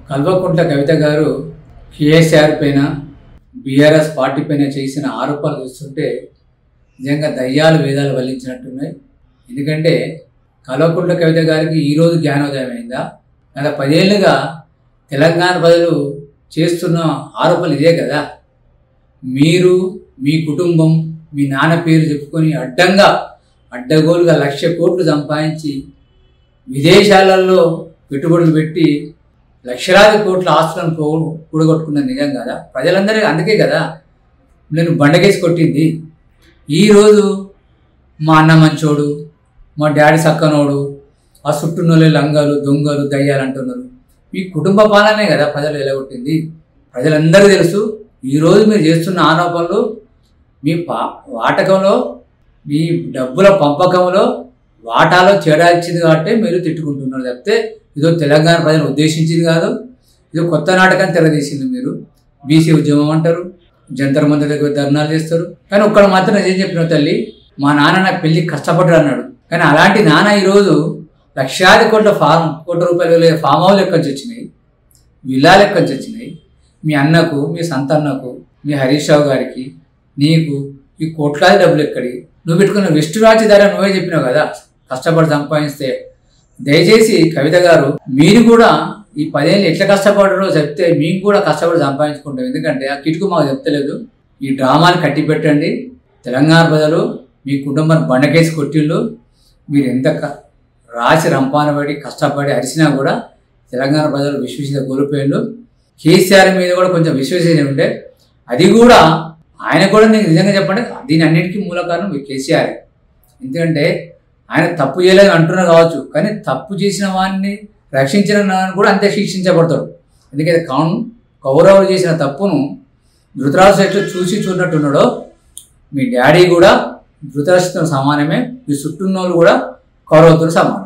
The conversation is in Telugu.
కల్వకుంట్ల కవిత గారు కేసీఆర్ పైన బీఆర్ఎస్ పార్టీ పైన చేసిన ఆరోపణలు చూస్తుంటే నిజంగా దయ్యాలు వేదాలు వల్లించినట్టున్నాయి. ఎందుకంటే కల్వకుంట్ల కవిత గారికి ఈరోజు జ్ఞానోదయం అయిందా? గత 10 ఏళ్ళుగా తెలంగాణ ప్రజలు చేస్తున్న ఆరోపణలు ఇదే కదా. మీరు మీ కుటుంబం మీ నాన్న పేరు చెప్పుకొని అడ్డగోలుగా 1,00,000 కోట్లు సంపాదించి విదేశాలలో పెట్టుబడులు పెట్టి లక్షలాది కోట్ల ఆస్తులను కూడగొట్టుకున్నది నిజం కదా. ప్రజలందరికీ అందుకే కదా నేను బండకేసి కొట్టింది. ఈరోజు మా అన్న మంచోడు, మా డాడీ సక్కనోడు, ఆ చుట్టూనోళ్ళే లంగాలు దొంగలు దయ్యాలు అంటున్నారు. మీ కుటుంబ పాలనే కదా ప్రజలు ఎలగొట్టింది. ప్రజలందరికీ తెలుసు. ఈరోజు మీరు చేస్తున్న ఆరోపణలు మీ వాటకంలో మీ డబ్బుల పంపకంలో వాటాలో తేడా ఇచ్చింది కాబట్టి మీరు తిట్టుకుంటున్నారు తప్పితే ఇదో తెలంగాణ ప్రజలను ఉద్దేశించింది కాదు. ఇదో కొత్త నాటకాన్ని తెరదీసింది. మీరు బీసీ ఉద్యమం అంటారు, జంతర్ మంతర్ దగ్గర ధర్నాలు చేస్తారు. కానీ ఒక్కడ మాత్రం ఏం చెప్పిన తల్లి, మా నాన్న నాకు పెళ్లి కష్టపడ్డాడు అన్నాడు. కానీ అలాంటి నాన్న ఈరోజు లక్షాది కోట్ల రూపాయలు ఫామ్ హౌస్ ఎక్కడి వచ్చినాయి, విల్లాలు ఎక్కడి వచ్చినాయి. మీ అన్నకు, మీ సంతన్నకు, మీ హరీష్ రావు గారికి, నీకు ఈ కోట్లాది డబ్బులు ఎక్కడి? నువ్వు పెట్టుకున్న వెస్ట్ రాజ్య ధర నువ్వే చెప్పినావు కదా కష్టపడి సంపాదిస్తే. దయచేసి కవిత గారు మీరు కూడా ఈ 10 ఏళ్ళు ఎట్లా కష్టపడరో చెప్తే మేము కూడా కష్టపడి సంపాదించుకుంటాం. ఎందుకంటే ఆ కిటుకు మాకు చెప్తలేదు. ఈ డ్రామాని కట్టి పెట్టండి. తెలంగాణ ప్రజలు మీ కుటుంబాన్ని బండకేసి కొట్టిళ్ళు. మీరు ఎంత రాసి రంపానబడి కష్టపడి అరిసినా కూడా తెలంగాణ ప్రజలు విశ్వసనీయత కోల్పోయిండు. కేసీఆర్ మీద కూడా కొంచెం విశ్వసనీయత ఉంటే అది కూడా ఆయన కూడా నేను నిజంగా చెప్పండి దీని అన్నిటికీ మూల కారణం కేసీఆర్. ఎందుకంటే ఆయన తప్పు చేయలేదని అంటున్నారు కావచ్చు, కానీ తప్పు చేసిన వాడిని రక్షించిన కూడా అంతే శిక్షించబడతాడు. ఎందుకంటే కౌరవులు చేసిన తప్పును ధృతరాష్ట్రుడు ఎట్లా చూసినట్టున్నాడో మీ డాడీ కూడా ధృతరాష్ట్రుతో సమానమే, మీ చుట్టూ వాళ్ళు కూడా కౌరవులతో సమానం.